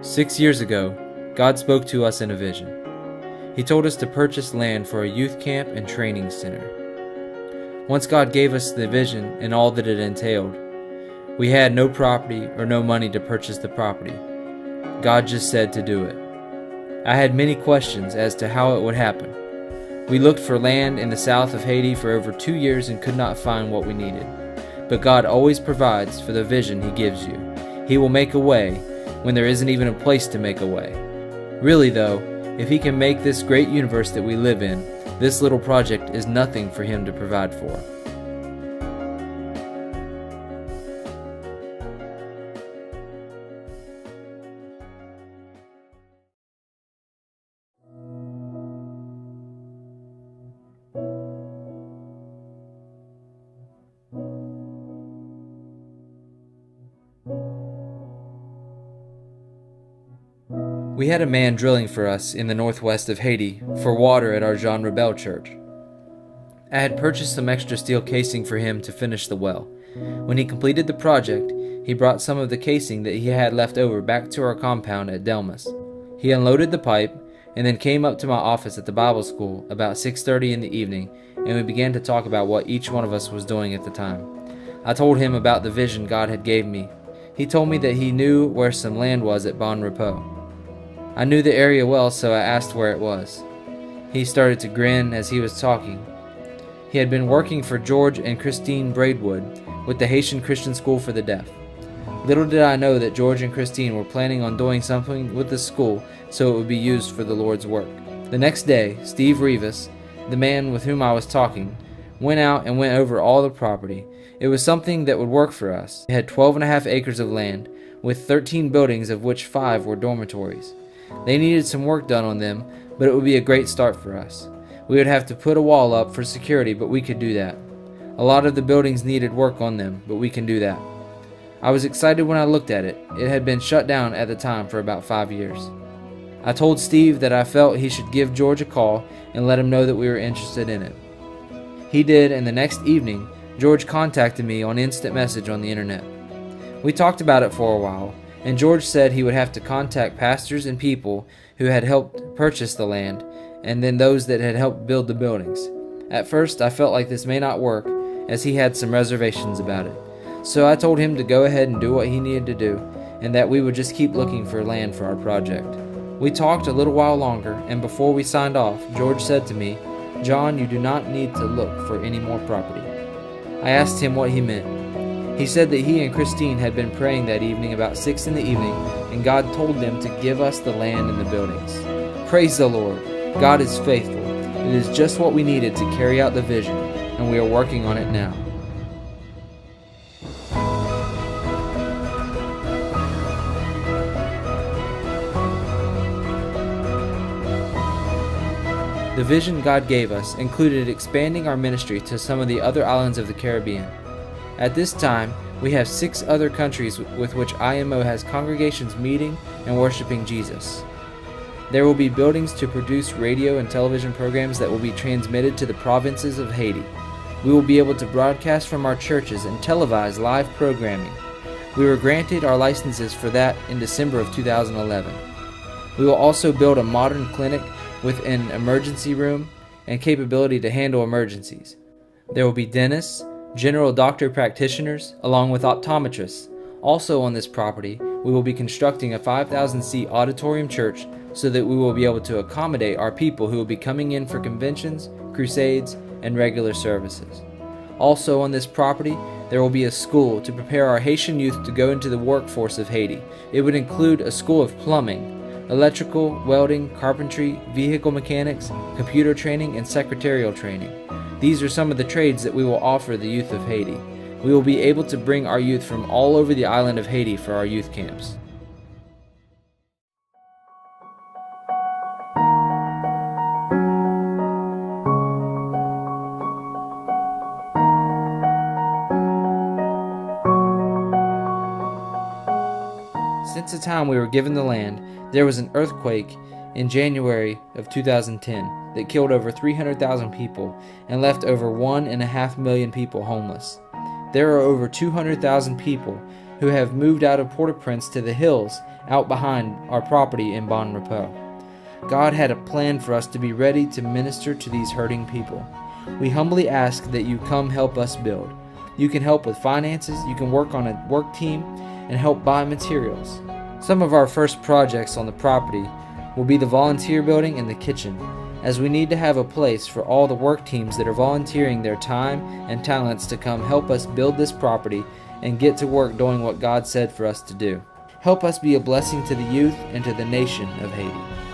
6 years ago, God spoke to us in a vision. He told us to purchase land for a youth camp and training center. Once God gave us the vision and all that it entailed, we had no property or no money to purchase the property. God just said to do it. I had many questions as to how it would happen. We looked for land in the south of Haiti for over 2 years and could not find what we needed. But God always provides for the vision He gives you. He will make a way when there isn't even a place to make a way. Really though, if He can make this great universe that we live in, this little project is nothing for Him to provide for. We had a man drilling for us in the northwest of Haiti for water at our Jean Rebel church. I had purchased some extra steel casing for him to finish the well. When he completed the project, he brought some of the casing that he had left over back to our compound at Delmas. He unloaded the pipe and then came up to my office at the Bible school about 6:30 in the evening, and we began to talk about what each one of us was doing at the time. I told him about the vision God had gave me. He told me that he knew where some land was at Bon Repos. I knew the area well, so I asked where it was. He started to grin as he was talking. He had been working for George and Christine Braidwood with the Haitian Christian School for the Deaf. Little did I know that George and Christine were planning on doing something with the school so it would be used for the Lord's work. The next day, Steve Rivas, the man with whom I was talking, went out and went over all the property. It was something that would work for us. It had 12.5 acres of land with 13 buildings, of which 5 were dormitories. They needed some work done on them, but it would be a great start for us. We would have to put a wall up for security, but we could do that. A lot of the buildings needed work on them, but we can do that. I was excited when I looked at it. It had been shut down at the time for about 5 years. I told Steve that I felt he should give George a call and let him know that we were interested in it. He did, and the next evening, George contacted me on instant message on the internet. We talked about it for a while, and George said he would have to contact pastors and people who had helped purchase the land, and then those that had helped build the buildings. At first, I felt like this may not work, as he had some reservations about it. So I told him to go ahead and do what he needed to do, and that we would just keep looking for land for our project. We talked a little while longer, and before we signed off, George said to me, "John, you do not need to look for any more property." I asked him what he meant. He said that he and Christine had been praying that evening about 6 in the evening, and God told them to give us the land and the buildings. Praise the Lord. God is faithful. It is just what we needed to carry out the vision, and we are working on it now. The vision God gave us included expanding our ministry to some of the other islands of the Caribbean. At this time, we have 6 other countries with which IMO has congregations meeting and worshiping Jesus. There will be buildings to produce radio and television programs that will be transmitted to the provinces of Haiti. We will be able to broadcast from our churches and televise live programming. We were granted our licenses for that in December of 2011. We will also build a modern clinic with an emergency room and capability to handle emergencies. There will be dentists, general doctor practitioners, along with optometrists. Also on this property, we will be constructing a 5,000-seat auditorium church so that we will be able to accommodate our people who will be coming in for conventions, crusades, and regular services. Also on this property, there will be a school to prepare our Haitian youth to go into the workforce of Haiti. It would include a school of plumbing, electrical, welding, carpentry, vehicle mechanics, computer training, and secretarial training. These are some of the trades that we will offer the youth of Haiti. We will be able to bring our youth from all over the island of Haiti for our youth camps. Since the time we were given the land, there was an earthquake in January of 2010 that killed over 300,000 people and left over 1.5 million people homeless. There are over 200,000 people who have moved out of Port-au-Prince to the hills out behind our property in Bon Repos. God had a plan for us to be ready to minister to these hurting people. We humbly ask that you come help us build. You can help with finances, you can work on a work team, and help buy materials. Some of our first projects on the property will be the volunteer building and the kitchen, as we need to have a place for all the work teams that are volunteering their time and talents to come help us build this property and get to work doing what God said for us to do. Help us be a blessing to the youth and to the nation of Haiti.